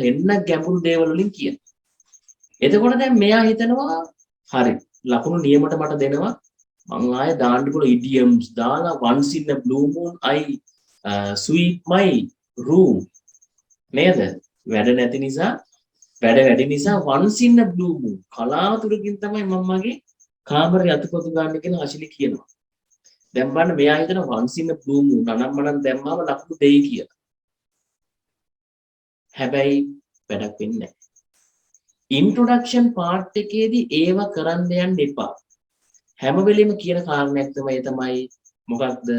එන්න ගැඹුරු දේවල් වලින් කියන. එතකොට දැන් මෙයා හිතනවා හරි ලකුණු නියමට මට දෙනවා මං ආයේ දාන්න පුළුවන් idioms දාලා once in a blue moon I sweep my room නේද? වැඩ නැති නිසා වැඩ වැඩි නිසා once in a blue moon කලාතුරකින් තමයි මම මගේ කාමරේ අතපොතු ගන්න කියලා අශිලි කියනවා. දැන් බලන්න මෙයා හිතන once in a blue moon අනම්මනම් දැම්මම ලකුණු දෙයි කියලා. හැබැයි වැඩක් වෙන්නේ නැහැ. ඉන්ට්‍රොඩක්ෂන් පාර්ට් එකේදී ඒව කරන්න යන්න එපා. හැම වෙලෙම කියන කාරණයක් තමයි මොකක්ද?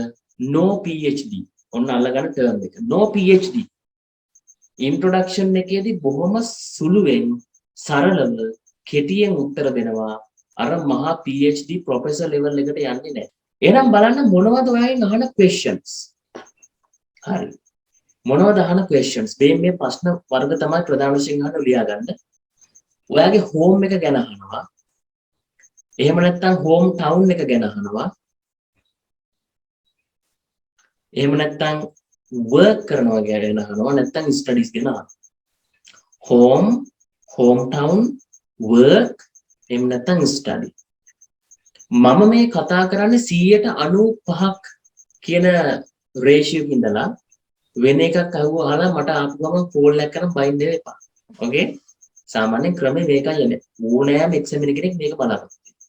no PhD. ඔන්න අල්ලගන්න ටර්ම් එක. no PhD. ඉන්ට්‍රොඩක්ෂන් එකේදී බොහොම සුළුවෙන් සරලව කෙටියෙන් උත්තර දෙනවා. අර මහා PhD ප්‍රොෆෙසර් ලෙවල් එකට යන්නේ නැහැ. එහෙනම් බලන්න මොනවද ඔයාගෙන් අහන questions. හරි. මොනවද අහන questions? මේ ප්‍රශ්න වර්ග තමයි ප්‍රධාන වශයෙන් අහන්න ලියා ගන්න. ඔයාගේ home එක ගැන අහනවා. එහෙම නැත්නම් home town එක ගැන අහනවා. එහෙම නැත්නම් work කරනවා ගැන අහනවා. නැත්නම් studies ගැන අහනවා. home, hometown, work, එහෙම නැත්නම් study. මම මේ කතා කරන්නේ 95ක් කියන රේෂියෝ එකකින් ඉඳලා වෙන එකක් අහලා මට ආපු ගමන් කෝල් එකක් කරන් බයින් දෙන්න එපා. ඕකේ? සාමාන්‍ය ක්‍රමේ මේකයි යන්නේ. ඕනෑම එක්සැමිනර් කෙනෙක් මේක බලාපොරොත්තු වෙනවා.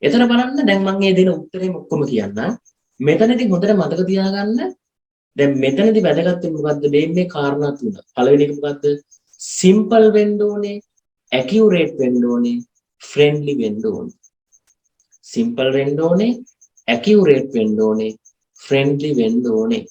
එතන බලන්න දැන් මම මේ දෙන උත්තරේ ඔක්කොම කියන්නම්. මෙතනදී හොඳට මතක තියාගන්න. දැන් මෙතනදී වැදගත් වෙන්නේ මොකද්ද? මේ කාරණා තුන. පළවෙනි එක මොකද්ද? සිම්පල් වෙන්න ඕනේ, ඇකියුරේට් වෙන්න ඕනේ, ෆ්‍රෙන්ඩ්ලි වෙන්න ඕනේ. සිම්පල් වෙන්න ඕනේ, ඇකියුරේට් වෙන්න ඕනේ, ෆ්‍රෙන්ඩ්ලි වෙන්න ඕනේ.